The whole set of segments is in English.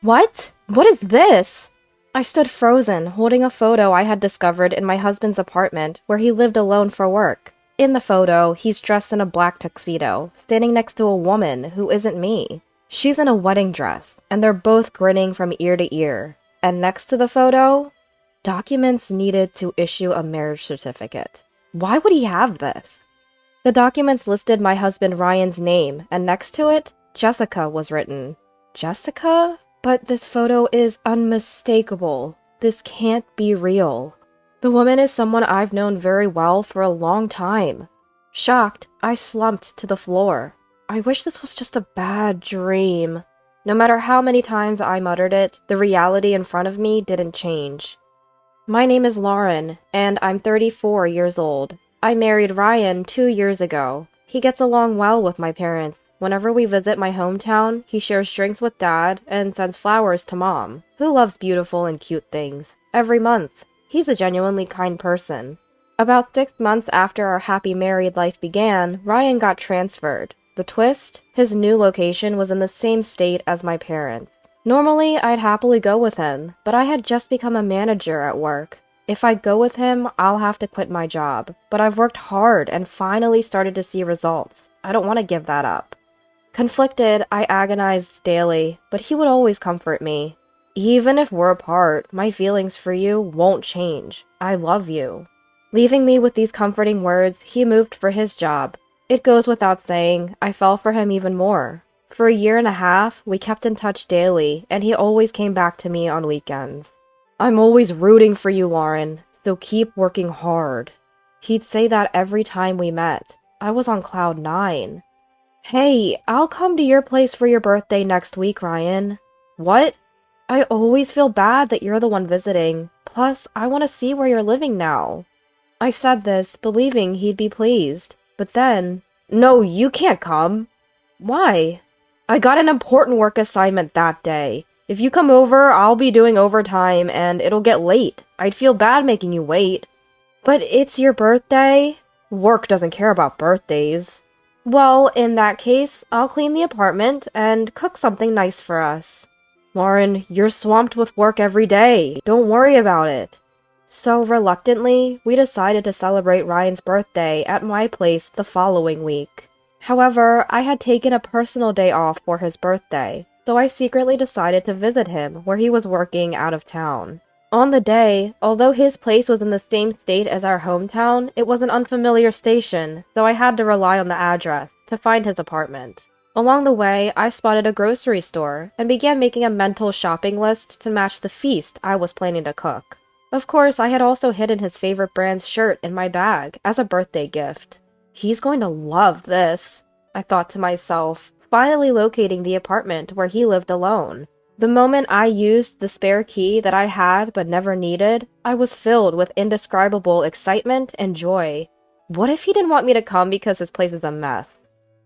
What? What is this? I stood frozen, holding a photo I had discovered in my husband's apartment where he lived alone for work. In the photo, he's dressed in a black tuxedo, standing next to a woman who isn't me. She's in a wedding dress, and they're both grinning from ear to ear. And next to the photo, documents needed to issue a marriage certificate. Why would he have this? The documents listed my husband Ryan's name, and next to it, Jessica was written. Jessica? But this photo is unmistakable. This can't be real. The woman is someone I've known very well for a long time. Shocked, I slumped to the floor. I wish this was just a bad dream. No matter how many times I muttered it, the reality in front of me didn't change. My name is Lauren, and I'm 34 years old. I married Ryan 2 years ago. He gets along well with my parents. Whenever we visit my hometown, he shares drinks with Dad and sends flowers to Mom, who loves beautiful and cute things, every month. He's a genuinely kind person. About 6 months after our happy married life began, Ryan got transferred. The twist? His new location was in the same state as my parents. Normally, I'd happily go with him, but I had just become a manager at work. If I go with him, I'll have to quit my job, but I've worked hard and finally started to see results. I don't want to give that up. Conflicted, I agonized daily, but he would always comfort me. Even if we're apart, my feelings for you won't change. I love you. Leaving me with these comforting words, he moved for his job. It goes without saying, I fell for him even more. For 1.5 years, we kept in touch daily, and he always came back to me on weekends. I'm always rooting for you, Lauren, so keep working hard. He'd say that every time we met. I was on cloud 9. Hey, I'll come to your place for your birthday next week, Ryan. What? I always feel bad that you're the one visiting. Plus, I want to see where you're living now. I said this, believing he'd be pleased. But then, no, you can't come. Why? I got an important work assignment that day. If you come over, I'll be doing overtime and it'll get late. I'd feel bad making you wait. But it's your birthday? Work doesn't care about birthdays. Well, in that case, I'll clean the apartment and cook something nice for us. Lauren, you're swamped with work every day. Don't worry about it. So reluctantly, we decided to celebrate Ryan's birthday at my place the following week. However, I had taken a personal day off for his birthday, so I secretly decided to visit him where he was working out of town. On the day, although his place was in the same state as our hometown, it was an unfamiliar station, so I had to rely on the address to find his apartment. Along the way, I spotted a grocery store and began making a mental shopping list to match the feast I was planning to cook. Of course, I had also hidden his favorite brand's shirt in my bag as a birthday gift. He's going to love this, I thought to myself, finally locating the apartment where he lived alone. The moment I used the spare key that I had but never needed, I was filled with indescribable excitement and joy. What if he didn't want me to come because his place is a mess?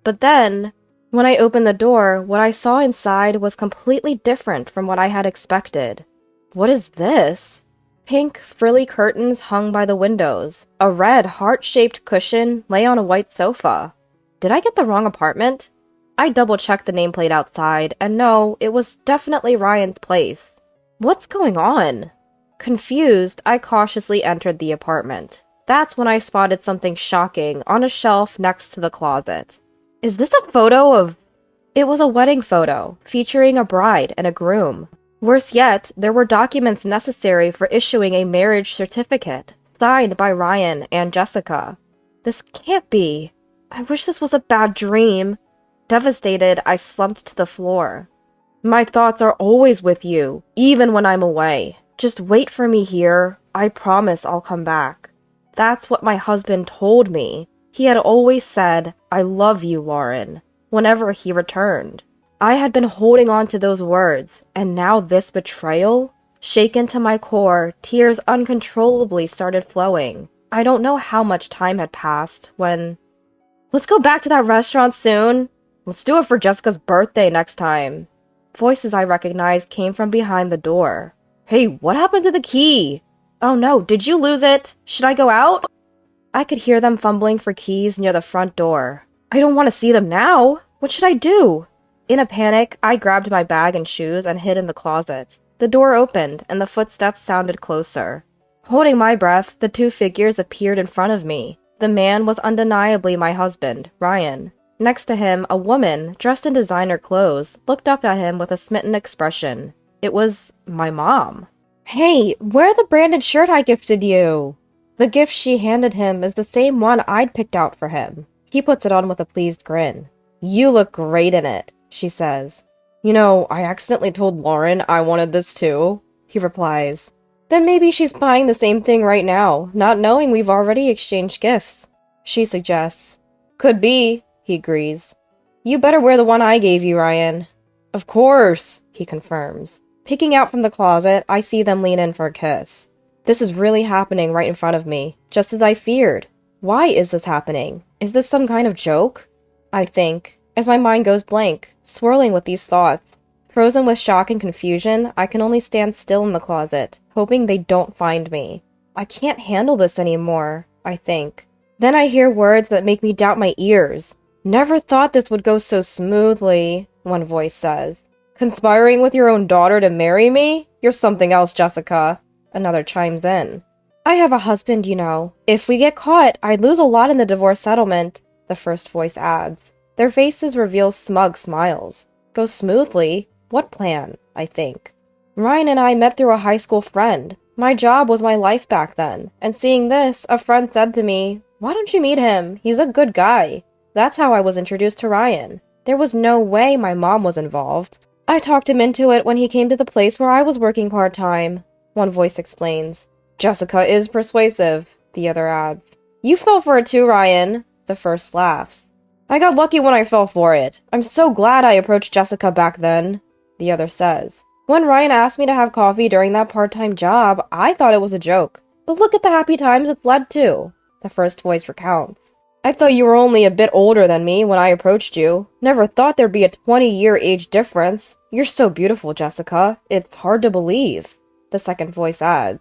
But then, when I opened the door, what I saw inside was completely different from what I had expected. What is this? Pink, frilly curtains hung by the windows. A red, heart-shaped cushion lay on a white sofa. Did I get the wrong apartment? I double-checked the nameplate outside, and no, it was definitely Ryan's place. What's going on? Confused, I cautiously entered the apartment. That's when I spotted something shocking on a shelf next to the closet. Is this a photo of... It was a wedding photo, featuring a bride and a groom. Worse yet, there were documents necessary for issuing a marriage certificate, signed by Ryan and Jessica. This can't be. I wish this was a bad dream. Devastated, I slumped to the floor. My thoughts are always with you, even when I'm away. Just wait for me here. I promise I'll come back. That's what my husband told me. He had always said, I love you, Lauren, whenever he returned. I had been holding on to those words, and now this betrayal? Shaken to my core, tears uncontrollably started flowing. I don't know how much time had passed when... Let's go back to that restaurant soon. Let's do it for Jessica's birthday next time. Voices I recognized came from behind the door. Hey, what happened to the key? Oh no, did you lose it? Should I go out? I could hear them fumbling for keys near the front door. I don't want to see them now. What should I do? In a panic, I grabbed my bag and shoes and hid in the closet. The door opened, and the footsteps sounded closer. Holding my breath, the two figures appeared in front of me. The man was undeniably my husband, Ryan. Next to him, a woman, dressed in designer clothes, looked up at him with a smitten expression. It was my mom. "Hey, wear the branded shirt I gifted you!" The gift she handed him is the same one I'd picked out for him. He puts it on with a pleased grin. "You look great in it," she says. "You know, I accidentally told Lauren I wanted this too," he replies. "Then maybe she's buying the same thing right now, not knowing we've already exchanged gifts," she suggests. "Could be," he agrees. "You better wear the one I gave you, Ryan." "Of course," he confirms. Peeking out from the closet, I see them lean in for a kiss. This is really happening right in front of me, just as I feared. Why is this happening? Is this some kind of joke? I think, as my mind goes blank, swirling with these thoughts. Frozen with shock and confusion, I can only stand still in the closet, hoping they don't find me. I can't handle this anymore, I think. Then I hear words that make me doubt my ears. "Never thought this would go so smoothly," one voice says. "Conspiring with your own daughter to marry me? You're something else, Jessica," another chimes in. "I have a husband, you know. If we get caught, I'd lose a lot in the divorce settlement," the first voice adds. Their faces reveal smug smiles. Goes smoothly? What plan? I think. Ryan and I met through a high school friend. My job was my life back then, and seeing this, a friend said to me, "Why don't you meet him? He's a good guy." That's how I was introduced to Ryan. There was no way my mom was involved. I talked him into it when he came to the place where I was working part-time, one voice explains. "Jessica is persuasive," the other adds. "You fell for it too, Ryan," the first laughs. "I got lucky when I fell for it. I'm so glad I approached Jessica back then," the other says. "When Ryan asked me to have coffee during that part-time job, I thought it was a joke. But look at the happy times it's led to," the first voice recounts. "I thought you were only a bit older than me when I approached you. Never thought there'd be a 20-year age difference. You're so beautiful, Jessica. It's hard to believe," the second voice adds.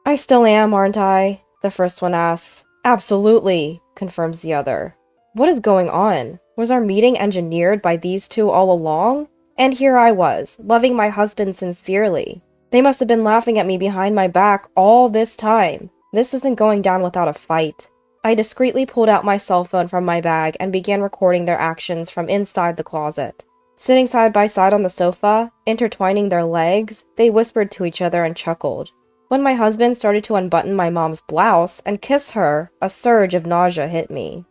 "I still am, aren't I?" the first one asks. "Absolutely," confirms the other. What is going on? Was our meeting engineered by these two all along? And here I was, loving my husband sincerely. They must have been laughing at me behind my back all this time. This isn't going down without a fight. I discreetly pulled out my cell phone from my bag and began recording their actions from inside the closet. Sitting side by side on the sofa, intertwining their legs, they whispered to each other and chuckled. When my husband started to unbutton my mom's blouse and kiss her, a surge of nausea hit me.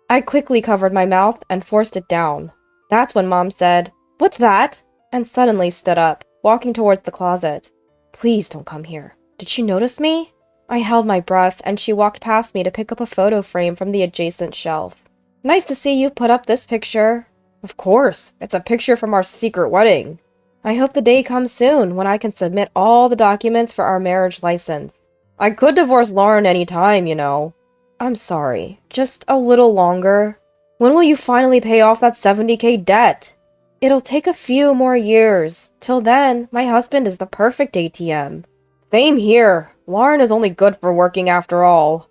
I quickly covered my mouth and forced it down. That's when Mom said, "What's that?" and suddenly stood up, walking towards the closet. "Please don't come here. Did she notice me?" I held my breath, and she walked past me to pick up a photo frame from the adjacent shelf. "Nice to see you put up this picture." "Of course. It's a picture from our secret wedding." "I hope the day comes soon when I can submit all the documents for our marriage license." "I could divorce Lauren any time, you know." "I'm sorry. Just a little longer." "When will you finally pay off that $70K debt?" "It'll take a few more years. Till then, my husband is the perfect ATM." "Same here. Lauren is only good for working after all."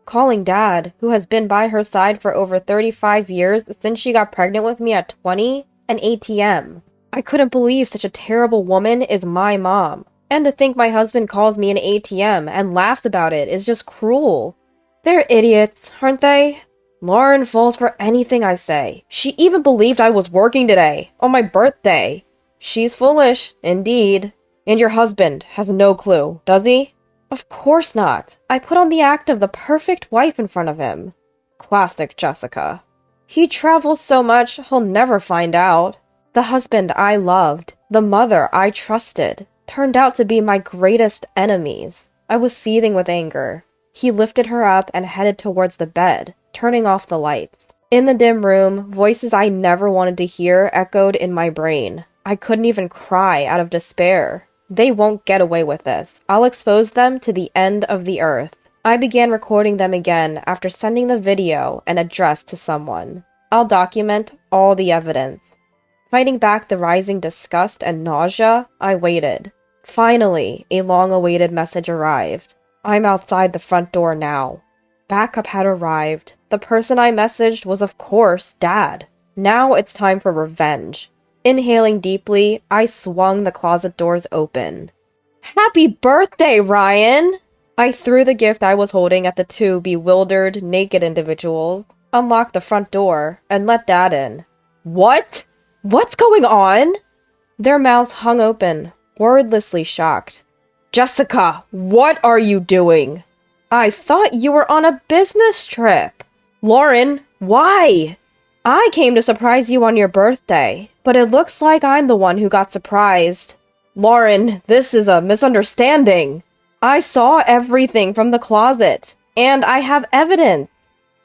Calling Dad, who has been by her side for over 35 years since she got pregnant with me at 20, an ATM. I couldn't believe such a terrible woman is my mom. And to think my husband calls me an ATM and laughs about it is just cruel. They're idiots, aren't they? Lauren falls for anything I say. She even believed I was working today, on my birthday. She's foolish, indeed. And your husband has no clue, does he? Of course not. I put on the act of the perfect wife in front of him. Classic Jessica. He travels so much, he'll never find out. The husband I loved, the mother I trusted, turned out to be my greatest enemies. I was seething with anger. He lifted her up and headed towards the bed, turning off the lights. In the dim room, voices I never wanted to hear echoed in my brain. I couldn't even cry out of despair. They won't get away with this. I'll expose them to the end of the earth. I began recording them again after sending the video and address to someone. I'll document all the evidence. Fighting back the rising disgust and nausea, I waited. Finally, a long-awaited message arrived. I'm outside the front door now. Backup had arrived. The person I messaged was, of course, Dad. Now it's time for revenge. Inhaling deeply, I swung the closet doors open. Happy birthday, Ryan! I threw the gift I was holding at the two bewildered, naked individuals, unlocked the front door, and let Dad in. What? What's going on? Their mouths hung open, wordlessly shocked. Jessica, what are you doing? I thought you were on a business trip. Lauren, why? I came to surprise you on your birthday, but it looks like I'm the one who got surprised. Lauren, this is a misunderstanding. I saw everything from the closet, and I have evidence.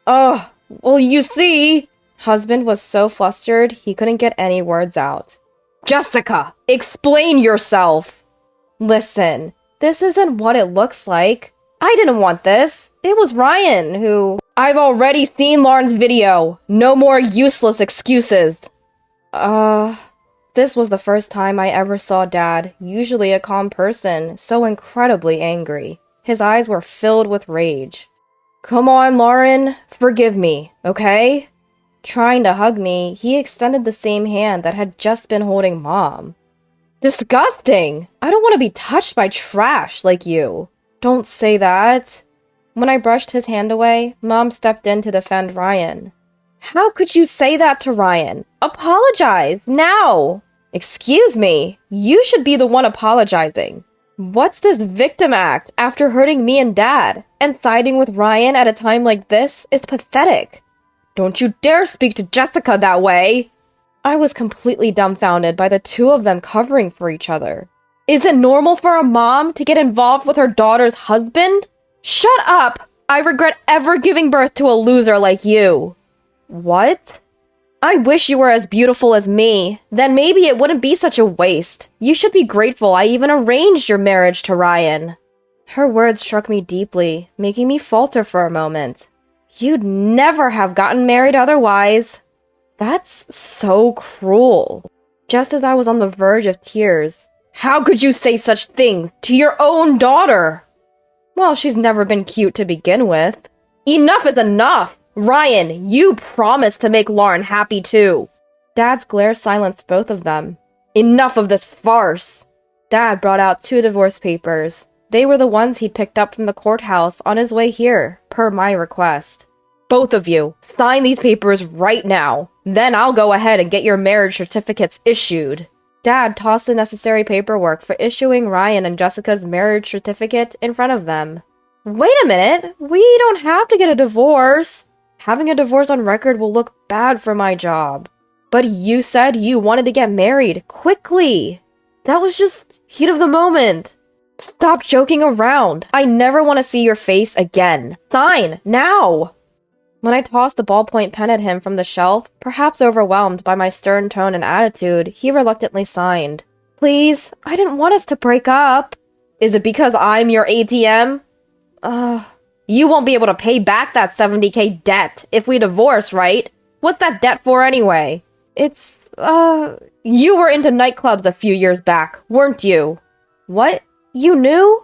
Ugh, well, you see... Husband was so flustered he couldn't get any words out. Jessica, explain yourself! Listen, this isn't what it looks like. I didn't want this. It was Ryan who... I've already seen Lauren's video. No more useless excuses. This was the first time I ever saw Dad, usually a calm person, so incredibly angry. His eyes were filled with rage. Come on, Lauren. Forgive me, okay? Trying to hug me, he extended the same hand that had just been holding Mom. Disgusting! I don't want to be touched by trash like you. Don't say that. When I brushed his hand away, Mom stepped in to defend Ryan. How could you say that to Ryan? Apologize, now! Excuse me, you should be the one apologizing. What's this victim act after hurting me and Dad? And siding with Ryan at a time like this is pathetic. Don't you dare speak to Jessica that way! I was completely dumbfounded by the two of them covering for each other. Is it normal for a mom to get involved with her daughter's husband? Shut up! I regret ever giving birth to a loser like you. What? I wish you were as beautiful as me. Then maybe it wouldn't be such a waste. You should be grateful I even arranged your marriage to Ryan. Her words struck me deeply, making me falter for a moment. You'd never have gotten married otherwise. That's so cruel. Just as I was on the verge of tears. How could you say such things to your own daughter? Well, she's never been cute to begin with. Enough is enough! Ryan, you promised to make Lauren happy too. Dad's glare silenced both of them. Enough of this farce! Dad brought out 2 divorce papers. They were the ones he'd picked up from the courthouse on his way here, per my request. Both of you, sign these papers right now. Then I'll go ahead and get your marriage certificates issued. Dad tossed the necessary paperwork for issuing Ryan and Jessica's marriage certificate in front of them. Wait a minute, we don't have to get a divorce. Having a divorce on record will look bad for my job. But you said you wanted to get married quickly. That was just heat of the moment. Stop joking around. I never want to see your face again. Sign, now! When I tossed the ballpoint pen at him from the shelf, perhaps overwhelmed by my stern tone and attitude, he reluctantly signed. Please, I didn't want us to break up. Is it because I'm your ATM? You won't be able to pay back that $70K debt if we divorce, right? What's that debt for anyway? It's, you were into nightclubs a few years back, weren't you? What? You knew?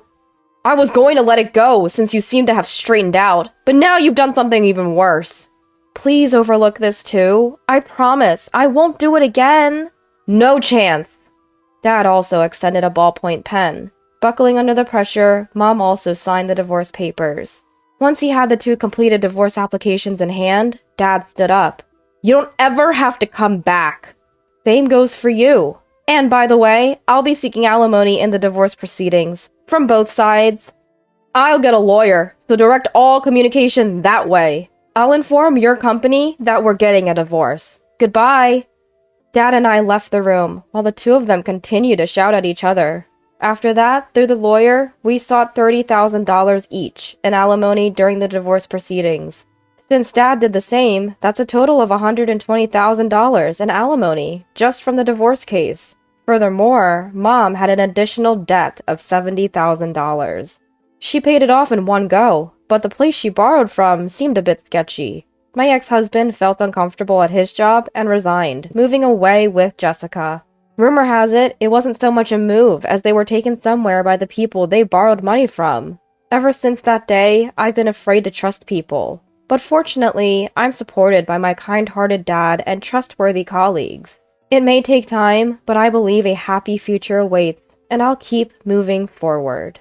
I was going to let it go since you seem to have straightened out, but now you've done something even worse. Please overlook this too. I promise, I won't do it again. No chance. Dad also extended a ballpoint pen. Buckling under the pressure, Mom also signed the divorce papers. Once he had the 2 completed divorce applications in hand, Dad stood up. You don't ever have to come back. Same goes for you. And by the way, I'll be seeking alimony in the divorce proceedings. From both sides. I'll get a lawyer, so direct all communication that way. I'll inform your company that we're getting a divorce. Goodbye. Dad and I left the room, while the 2 of them continued to shout at each other. After that, through the lawyer, we sought $30,000 each in alimony during the divorce proceedings. Since Dad did the same, that's a total of $120,000 in alimony, just from the divorce case. Furthermore, Mom had an additional debt of $70,000. She paid it off in one go, but the place she borrowed from seemed a bit sketchy. My ex-husband felt uncomfortable at his job and resigned, moving away with Jessica. Rumor has it, it wasn't so much a move as they were taken somewhere by the people they borrowed money from. Ever since that day, I've been afraid to trust people. But fortunately, I'm supported by my kind-hearted dad and trustworthy colleagues. It may take time, but I believe a happy future awaits, and I'll keep moving forward.